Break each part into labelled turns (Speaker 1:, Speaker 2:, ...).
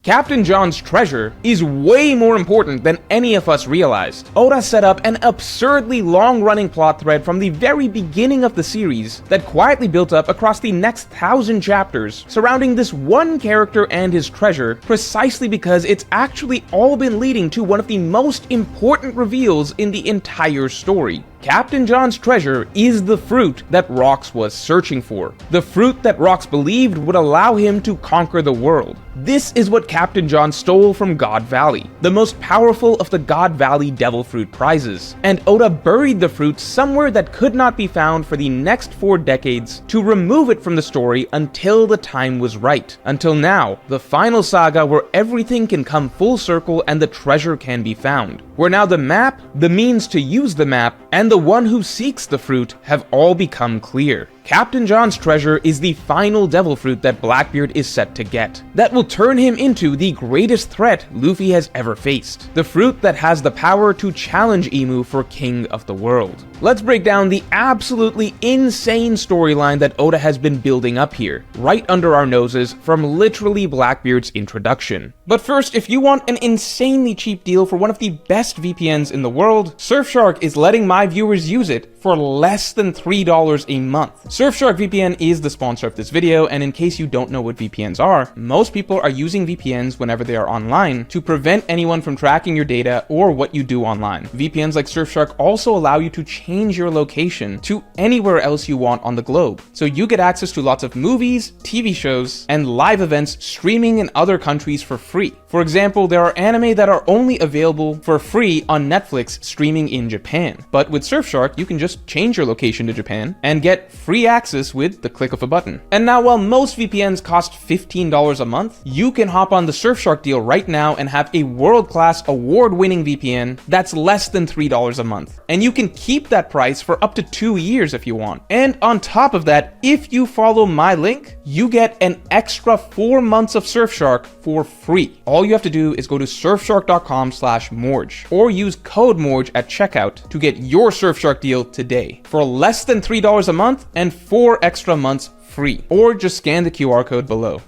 Speaker 1: Captain John's treasure is way more important than any of us realized. Oda set up an absurdly long-running plot thread from the very beginning of the series that quietly built up across the next 1,000 chapters surrounding this one character and his treasure, precisely because it's actually all been leading to one of the most important reveals in the entire story. Captain John's treasure is the fruit that Rox was searching for. The fruit that Rox believed would allow him to conquer the world. This is what Captain John stole from God Valley, the most powerful of the God Valley Devil Fruit prizes. And Oda buried the fruit somewhere that could not be found for the next 4 decades to remove it from the story until the time was right. Until now, the final saga where everything can come full circle and the treasure can be found. Where now the map, the means to use the map, and the one who seeks the fruit have all become clear. Captain John's treasure is the final devil fruit that Blackbeard is set to get. That will turn him into the greatest threat Luffy has ever faced. The fruit that has the power to challenge Imu for king of the world. Let's break down the absolutely insane storyline that Oda has been building up here, right under our noses from literally Blackbeard's introduction. But first, if you want an insanely cheap deal for one of the best VPNs in the world, Surfshark is letting my viewers use it for less than $3 a month. Surfshark VPN is the sponsor of this video, and in case you don't know what VPNs are, most people are using VPNs whenever they are online to prevent anyone from tracking your data or what you do online. VPNs like Surfshark also allow you to change your location to anywhere else you want on the globe. So you get access to lots of movies, TV shows, and live events streaming in other countries for free. For example, there are anime that are only available for free on Netflix streaming in Japan. But with Surfshark, you can just change your location to Japan and get free access with the click of a button. And now, while most VPNs cost $15 a month, you can hop on the Surfshark deal right now and have a world-class, award-winning VPN that's less than $3 a month. And you can keep that price for up to 2 years if you want. And on top of that, if you follow my link, you get an extra 4 months of Surfshark for free. All you have to do is go to surfshark.com/Morge or use code Morge at checkout to get your Surfshark deal today for less than $3 a month and 4 extra months free. Or just scan the QR code below.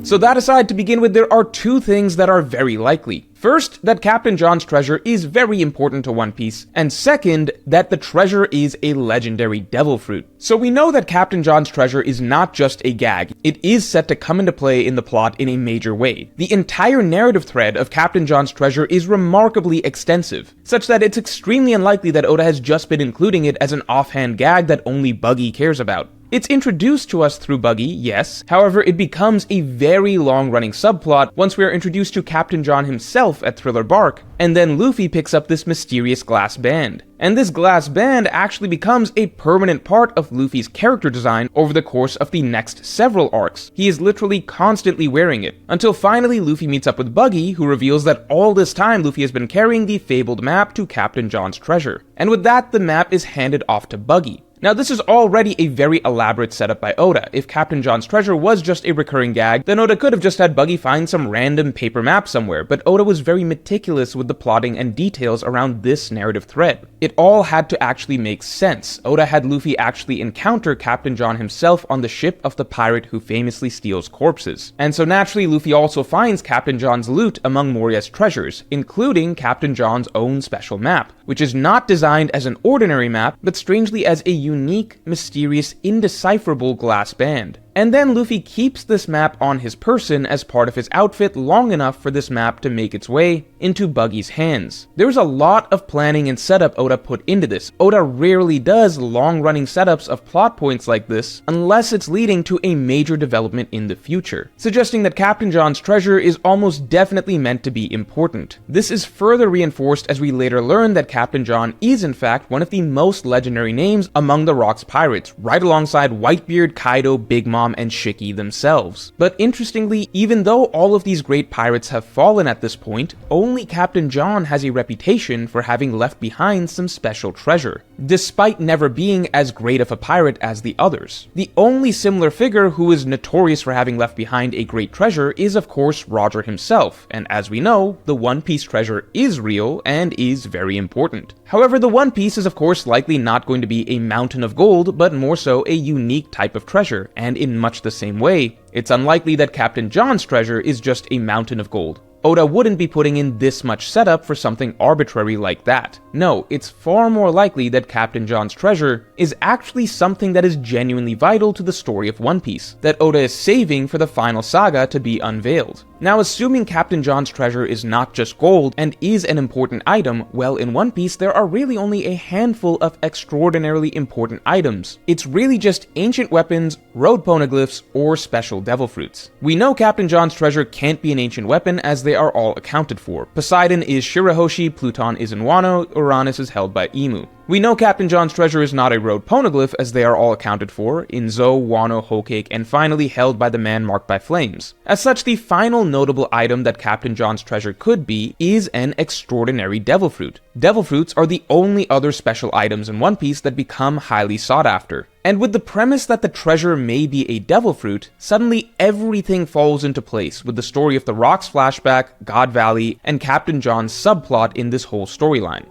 Speaker 1: So that aside, to begin with, there are 2 things that are very likely. First, that Captain John's treasure is very important to One Piece, and second, that the treasure is a legendary devil fruit. So we know that Captain John's treasure is not just a gag, it is set to come into play in the plot in a major way. The entire narrative thread of Captain John's treasure is remarkably extensive, such that it's extremely unlikely that Oda has just been including it as an offhand gag that only Buggy cares about. It's introduced to us through Buggy, yes, however it becomes a very long-running subplot once we are introduced to Captain John himself at Thriller Bark, and then Luffy picks up this mysterious glass band. And this glass band actually becomes a permanent part of Luffy's character design over the course of the next several arcs. He is literally constantly wearing it, until finally Luffy meets up with Buggy, who reveals that all this time Luffy has been carrying the fabled map to Captain John's treasure. And with that, the map is handed off to Buggy. Now, this is already a very elaborate setup by Oda. If Captain John's treasure was just a recurring gag, then Oda could have just had Buggy find some random paper map somewhere, but Oda was very meticulous with the plotting and details around this narrative thread. It all had to actually make sense. Oda had Luffy actually encounter Captain John himself on the ship of the pirate who famously steals corpses. And so naturally, Luffy also finds Captain John's loot among Moria's treasures, including Captain John's own special map, which is not designed as an ordinary map, but strangely as a unique, mysterious, indecipherable glass band. And then Luffy keeps this map on his person as part of his outfit long enough for this map to make its way into Buggy's hands. There's a lot of planning and setup Oda put into this. Oda rarely does long-running setups of plot points like this unless it's leading to a major development in the future, suggesting that Captain John's treasure is almost definitely meant to be important. This is further reinforced as we later learn that Captain John is in fact one of the most legendary names among the Rock's pirates, right alongside Whitebeard, Kaido, Big Mom, and Shiki themselves. But interestingly, even though all of these great pirates have fallen at this point, only Captain John has a reputation for having left behind some special treasure, despite never being as great of a pirate as the others. The only similar figure who is notorious for having left behind a great treasure is of course Roger himself, and as we know, the One Piece treasure is real and is very important. However, the One Piece is of course likely not going to be a mountain of gold, but more so a unique type of treasure, and in in much the same way, it's unlikely that Captain John's treasure is just a mountain of gold. Oda wouldn't be putting in this much setup for something arbitrary like that. No, it's far more likely that Captain John's treasure is actually something that is genuinely vital to the story of One Piece, that Oda is saving for the final saga to be unveiled. Now, assuming Captain John's treasure is not just gold and is an important item, well, in One Piece there are really only a handful of extraordinarily important items. It's really just ancient weapons, road poneglyphs, or special devil fruits. We know Captain John's treasure can't be an ancient weapon as they are all accounted for. Poseidon is Shirahoshi, Pluton is in Wano, Uranus is held by Imu. We know Captain John's treasure is not a road poneglyph as they are all accounted for, in Zou, Wano, Whole Cake, and finally held by the man marked by flames. As such, the final notable item that Captain John's treasure could be is an extraordinary devil fruit. Devil fruits are the only other special items in One Piece that become highly sought after. And with the premise that the treasure may be a devil fruit, suddenly everything falls into place with the story of the Rocks flashback, God Valley, and Captain John's subplot in this whole storyline.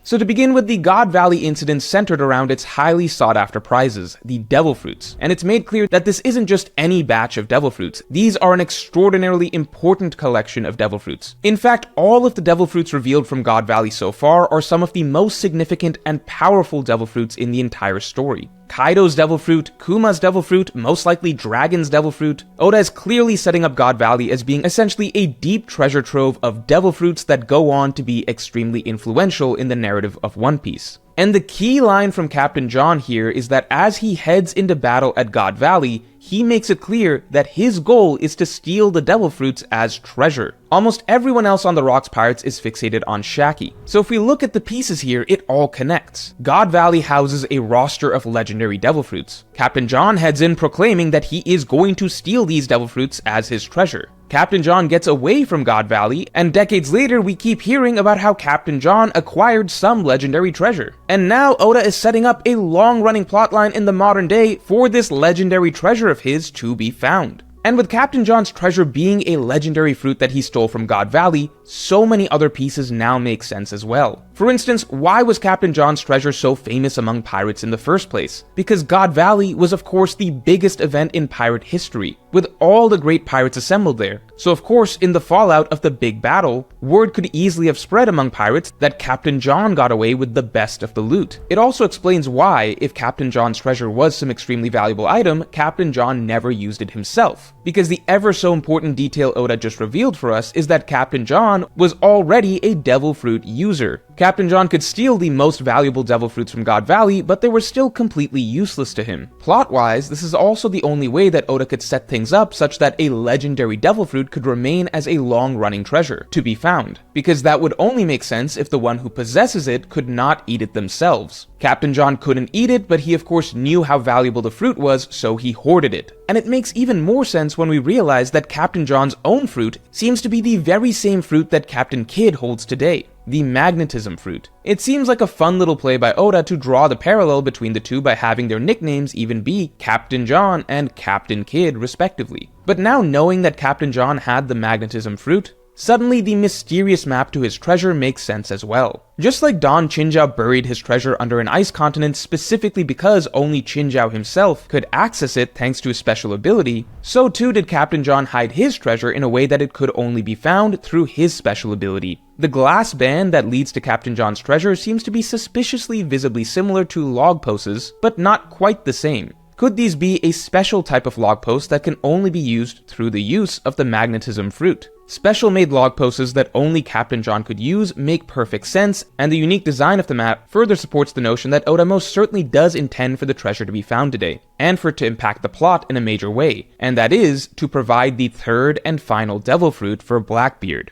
Speaker 1: So to begin with, the God Valley incident centered around its highly sought after prizes, the devil fruits, and it's made clear that this isn't just any batch of devil fruits. These are an extraordinarily important collection of devil fruits. In fact, all of the devil fruits revealed from God Valley so far are some of the most significant and powerful devil fruits in the entire story. Kaido's devil fruit, Kuma's devil fruit, most likely Dragon's devil fruit. Oda is clearly setting up God Valley as being essentially a deep treasure trove of devil fruits that go on to be extremely influential in the narrative of One Piece. And the key line from Captain John here is that as he heads into battle at God Valley, he makes it clear that his goal is to steal the devil fruits as treasure. Almost everyone else on the Rocks Pirates is fixated on Shaki. So if we look at the pieces here, it all connects. God Valley houses a roster of legendary devil fruits. Captain John heads in proclaiming that he is going to steal these devil fruits as his treasure. Captain John gets away from God Valley, and decades later we keep hearing about how Captain John acquired some legendary treasure. And now Oda is setting up a long-running plotline in the modern day for this legendary treasure of his to be found. And with Captain John's treasure being a legendary fruit that he stole from God Valley, so many other pieces now make sense as well. For instance, why was Captain John's treasure so famous among pirates in the first place? Because God Valley was of course the biggest event in pirate history, with all the great pirates assembled there. So of course, in the fallout of the big battle, word could easily have spread among pirates that Captain John got away with the best of the loot. It also explains why, if Captain John's treasure was some extremely valuable item, Captain John never used it himself. Because the ever so important detail Oda just revealed for us is that Captain John was already a devil fruit user. Captain John could steal the most valuable devil fruits from God Valley, but they were still completely useless to him. Plot-wise, this is also the only way that Oda could set things up such that a legendary devil fruit could remain as a long-running treasure to be found, because that would only make sense if the one who possesses it could not eat it themselves. Captain John couldn't eat it, but he of course knew how valuable the fruit was, so he hoarded it. And it makes even more sense when we realize that Captain John's own fruit seems to be the very same fruit that Captain Kidd holds today, the magnetism fruit. It seems like a fun little play by Oda to draw the parallel between the two by having their nicknames even be Captain John and Captain Kidd respectively. But now knowing that Captain John had the magnetism fruit, suddenly the mysterious map to his treasure makes sense as well. Just like Don Chinjao buried his treasure under an ice continent specifically because only Chinjao himself could access it thanks to his special ability, so too did Captain John hide his treasure in a way that it could only be found through his special ability. The glass band that leads to Captain John's treasure seems to be suspiciously visibly similar to log posts, but not quite the same. Could these be a special type of log post that can only be used through the use of the magnetism fruit? Special made log posts that only Captain John could use make perfect sense, and the unique design of the map further supports the notion that Oda most certainly does intend for the treasure to be found today, and for it to impact the plot in a major way, and that is to provide the third and final devil fruit for Blackbeard.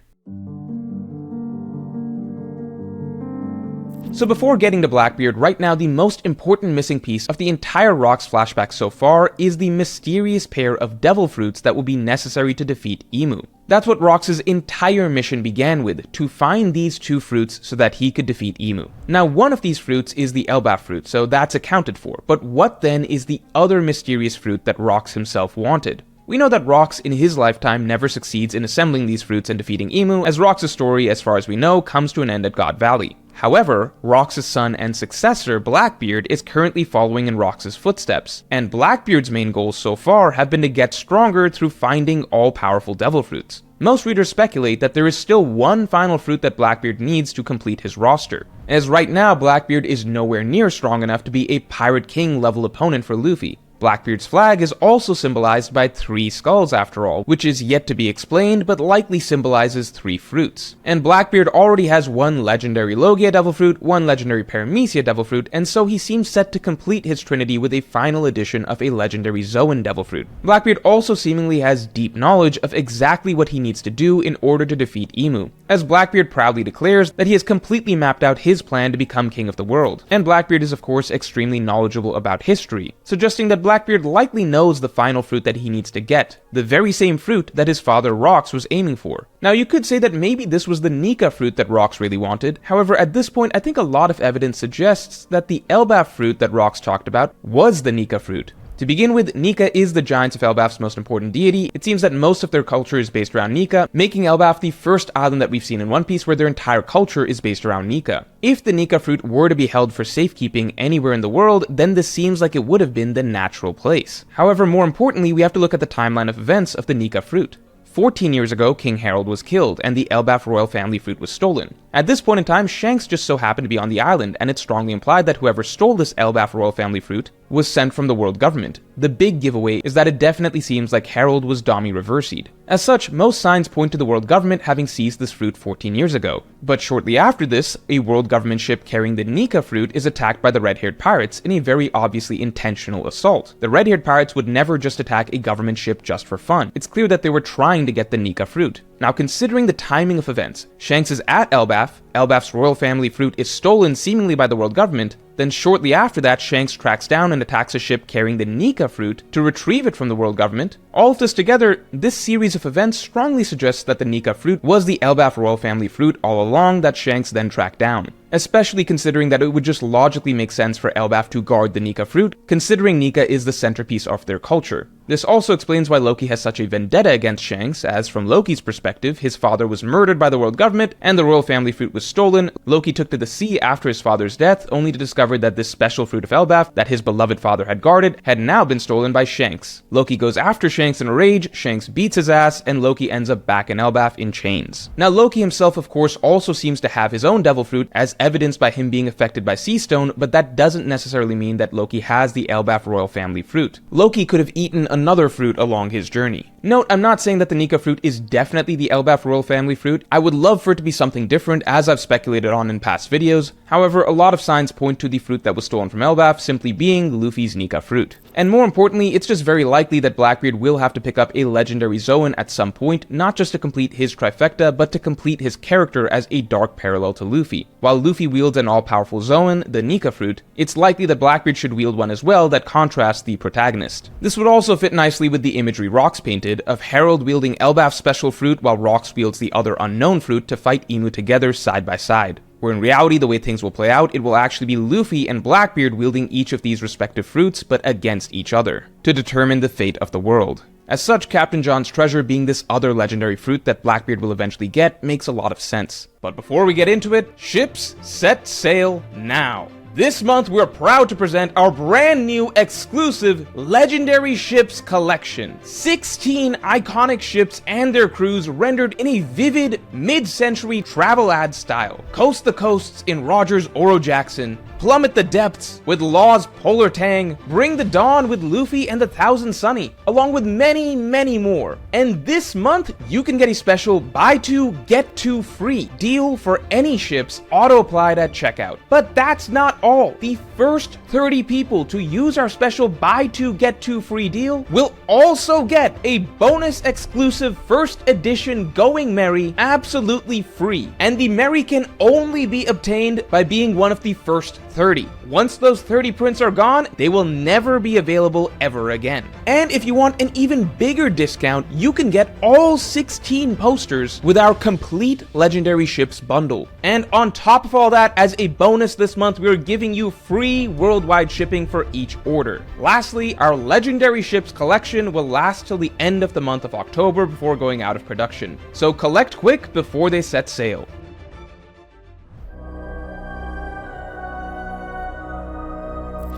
Speaker 1: So before getting to Blackbeard, right now the most important missing piece of the entire Rocks flashback so far is the mysterious pair of devil fruits that will be necessary to defeat Imu. That's what Rocks' entire mission began with, to find these two fruits so that he could defeat Imu. Now one of these fruits is the Elbaf fruit, so that's accounted for, but what then is the other mysterious fruit that Rocks himself wanted? We know that Rox in his lifetime never succeeds in assembling these fruits and defeating Emu, as Rox's story, as far as we know, comes to an end at God Valley. However, Rox's son and successor, Blackbeard, is currently following in Rox's footsteps, and Blackbeard's main goals so far have been to get stronger through finding all-powerful devil fruits. Most readers speculate that there is still one final fruit that Blackbeard needs to complete his roster, as right now Blackbeard is nowhere near strong enough to be a Pirate King level opponent for Luffy. Blackbeard's flag is also symbolized by 3 skulls after all, which is yet to be explained but likely symbolizes 3 fruits. And Blackbeard already has 1 legendary Logia devil fruit, 1 legendary Paramecia devil fruit, and so he seems set to complete his trinity with a final edition of a legendary Zoan devil fruit. Blackbeard also seemingly has deep knowledge of exactly what he needs to do in order to defeat Emu, as Blackbeard proudly declares that he has completely mapped out his plan to become king of the world. And Blackbeard is of course extremely knowledgeable about history, suggesting that Blackbeard likely knows the final fruit that he needs to get, the very same fruit that his father Rox was aiming for. Now you could say that maybe this was the Nika fruit that Rox really wanted, however at this point I think a lot of evidence suggests that the Elbaf fruit that Rox talked about was the Nika fruit. To begin with, Nika is the Giants of Elbaf's most important deity. It seems that most of their culture is based around Nika, making Elbaf the first island that we've seen in One Piece where their entire culture is based around Nika. If the Nika fruit were to be held for safekeeping anywhere in the world, then this seems like it would have been the natural place. However, more importantly, we have to look at the timeline of events of the Nika fruit. 14 years ago, King Harold was killed, and the Elbaf royal family fruit was stolen. At this point in time, Shanks just so happened to be on the island, and it's strongly implied that whoever stole this Elbaf royal family fruit was sent from the world government. The big giveaway is that it definitely seems like Harold was Dami Reversied. As such, most signs point to the world government having seized this fruit 14 years ago. But shortly after this, a world government ship carrying the Nika fruit is attacked by the red-haired pirates in a very obviously intentional assault. The red-haired pirates would never just attack a government ship just for fun. It's clear that they were trying to get the Nika fruit. Now, considering the timing of events, Shanks is at Elbaf, Elbaf's royal family fruit is stolen seemingly by the world government, then shortly after that Shanks tracks down and attacks a ship carrying the Nika fruit to retrieve it from the world government. All of this together, this series of events strongly suggests that the Nika fruit was the Elbaf royal family fruit all along that Shanks then tracked down. Especially considering that it would just logically make sense for Elbaf to guard the Nika fruit, considering Nika is the centerpiece of their culture. This also explains why Loki has such a vendetta against Shanks, as from Loki's perspective, his father was murdered by the world government and the royal family fruit was stolen. Loki took to the sea after his father's death, only to discover that this special fruit of Elbaf that his beloved father had guarded had now been stolen by Shanks. Loki goes after Shanks in a rage, Shanks beats his ass, and Loki ends up back in Elbaf in chains. Now Loki himself of course also seems to have his own devil fruit, as evidenced by him being affected by Sea Stone, but that doesn't necessarily mean that Loki has the Elbaf royal family fruit. Loki could have eaten another fruit along his journey. Note, I'm not saying that the Nika fruit is definitely the Elbaf royal family fruit. I would love for it to be something different, as I've speculated on in past videos. However, a lot of signs point to the fruit that was stolen from Elbaf simply being Luffy's Nika fruit. And more importantly, it's just very likely that Blackbeard will have to pick up a legendary Zoan at some point, not just to complete his trifecta, but to complete his character as a dark parallel to Luffy. While Luffy wields an all-powerful Zoan, the Nika fruit, it's likely that Blackbeard should wield one as well that contrasts the protagonist. This would also fit nicely with the imagery Rox painted, of Harold wielding Elbaf's special fruit while Rox wields the other unknown fruit to fight Emu together side by side. Where in reality, the way things will play out, it will actually be Luffy and Blackbeard wielding each of these respective fruits, but against each other, to determine the fate of the world. As such, Captain John's treasure being this other legendary fruit that Blackbeard will eventually get makes a lot of sense. But before we get into it, ships set sail now! This month, we're proud to present our brand new exclusive Legendary Ships collection. 16 iconic ships and their crews rendered in a vivid mid-century travel ad style. Coast the coasts in Roger's Oro Jackson, plummet the depths with Law's Polar Tang, bring the dawn with Luffy and the Thousand Sunny, along with many, many more. And this month, you can get a special buy two, get two free deal for any ships auto-applied at checkout. But that's not all. The first 30 people to use our special buy two, get two free deal will also get a bonus exclusive first edition Going Merry absolutely free. And the Merry can only be obtained by being one of the first 30. Once those 30 prints are gone, they will never be available ever again. And if you want an even bigger discount, you can get all 16 posters with our complete Legendary Ships bundle. And on top of all that, as a bonus this month, we're giving you free worldwide shipping for each order. Lastly, our Legendary Ships collection will last till the end of the month of October before going out of production. So collect quick before they set sail.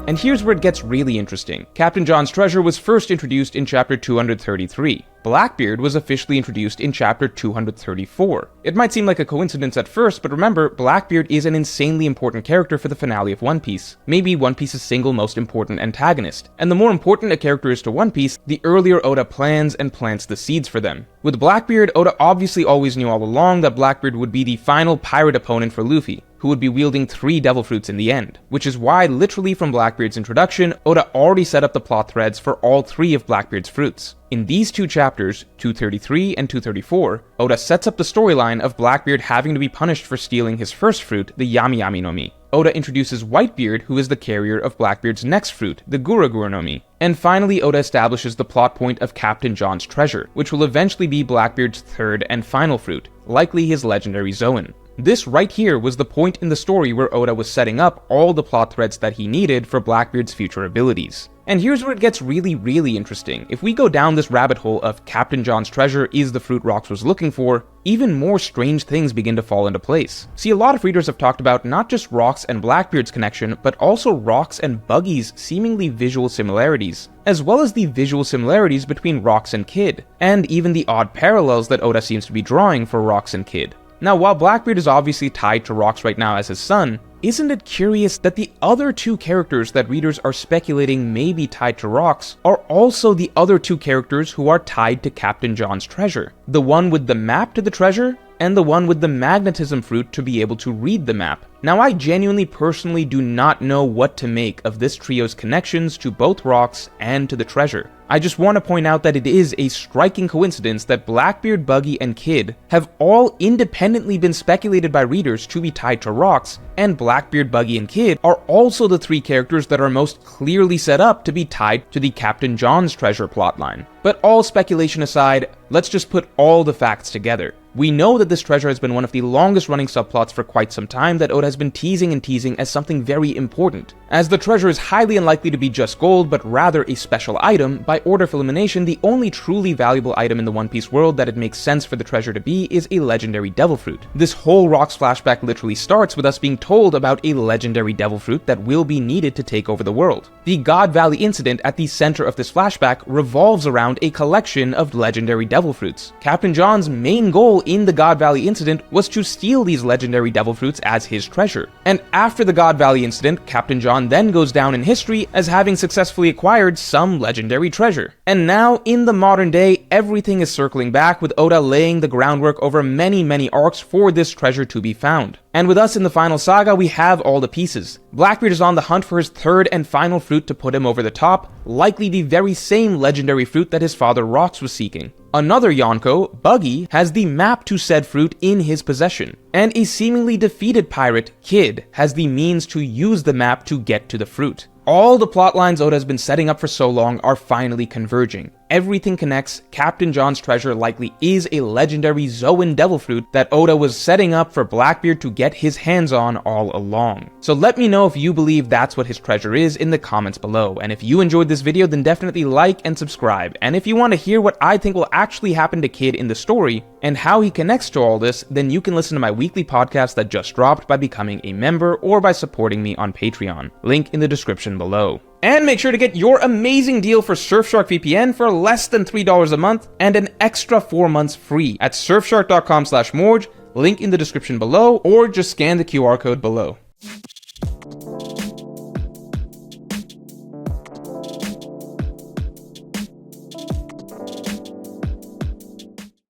Speaker 1: And here's where it gets really interesting. Captain John's treasure was first introduced in chapter 233. Blackbeard was officially introduced in chapter 234. It might seem like a coincidence at first, but remember, Blackbeard is an insanely important character for the finale of One Piece, maybe One Piece's single most important antagonist. And the more important a character is to One Piece, the earlier Oda plans and plants the seeds for them. With Blackbeard, Oda obviously always knew all along that Blackbeard would be the final pirate opponent for Luffy, who would be wielding 3 devil fruits in the end, which is why literally from Blackbeard's introduction, Oda already set up the plot threads for all 3 of Blackbeard's fruits. In these 2 chapters, 233 and 234, Oda sets up the storyline of Blackbeard having to be punished for stealing his first fruit, the Yami Yami no Mi. Oda introduces Whitebeard, who is the carrier of Blackbeard's next fruit, the Gura Gura no Mi. And finally, Oda establishes the plot point of Captain John's treasure, which will eventually be Blackbeard's third and final fruit, likely his legendary Zoan. This right here was the point in the story where Oda was setting up all the plot threads that he needed for Blackbeard's future abilities. And here's where it gets really interesting. If we go down this rabbit hole of Captain John's treasure is the fruit Rox was looking for, even more strange things begin to fall into place. See, a lot of readers have talked about not just Rox and Blackbeard's connection, but also Rox and Buggy's seemingly visual similarities, as well as the visual similarities between Rox and Kid, and even the odd parallels that Oda seems to be drawing for Rox and Kid. Now, while Blackbeard is obviously tied to Rox right now as his son, isn't it curious that the other 2 characters that readers are speculating may be tied to Rox are also the other 2 characters who are tied to Captain John's treasure? The one with the map to the treasure, and the one with the magnetism fruit to be able to read the map. Now, I genuinely personally do not know what to make of this trio's connections to both Rox and to the treasure. I just want to point out that it is a striking coincidence that Blackbeard, Buggy, and Kid have all independently been speculated by readers to be tied to Rox, and Blackbeard, Buggy, and Kid are also the 3 characters that are most clearly set up to be tied to the Captain John's treasure plotline. But all speculation aside, let's just put all the facts together. We know that this treasure has been one of the longest running subplots for quite some time that Oda has been teasing and teasing as something very important, as the treasure is highly unlikely to be just gold, but rather a special item. By order of elimination, the only truly valuable item in the One Piece world that it makes sense for the treasure to be is a legendary devil fruit. This whole Rox flashback literally starts with us being told about a legendary devil fruit that will be needed to take over the world. The God Valley incident at the center of this flashback revolves around a collection of legendary devil fruits. Captain John's main goal in the God Valley incident was to steal these legendary devil fruits as his treasure. And after the God Valley incident, Captain John then goes down in history as having successfully acquired some legendary treasure. And now, in the modern day, everything is circling back, with Oda laying the groundwork over many arcs for this treasure to be found. And with us in the final saga, we have all the pieces. Blackbeard is on the hunt for his third and final fruit to put him over the top, likely the very same legendary fruit that his father Rox was seeking. Another Yonko, Buggy, has the map to said fruit in his possession. And a seemingly defeated pirate, Kid, has the means to use the map to get to the fruit. All the plot lines Oda has been setting up for so long are finally converging. Everything connects. Captain John's treasure likely is a legendary Zoan devil fruit that Oda was setting up for Blackbeard to get his hands on all along. So let me know if you believe that's what his treasure is in the comments below. And if you enjoyed this video, then definitely like and subscribe. And if you want to hear what I think will actually happen to Kid in the story and how he connects to all this, then you can listen to my weekly podcast that just dropped by becoming a member or by supporting me on Patreon. Link in the description below. And make sure to get your amazing deal for Surfshark VPN for less than $3 a month and an extra 4 months free at surfshark.com/morge, link in the description below, or just scan the QR code below.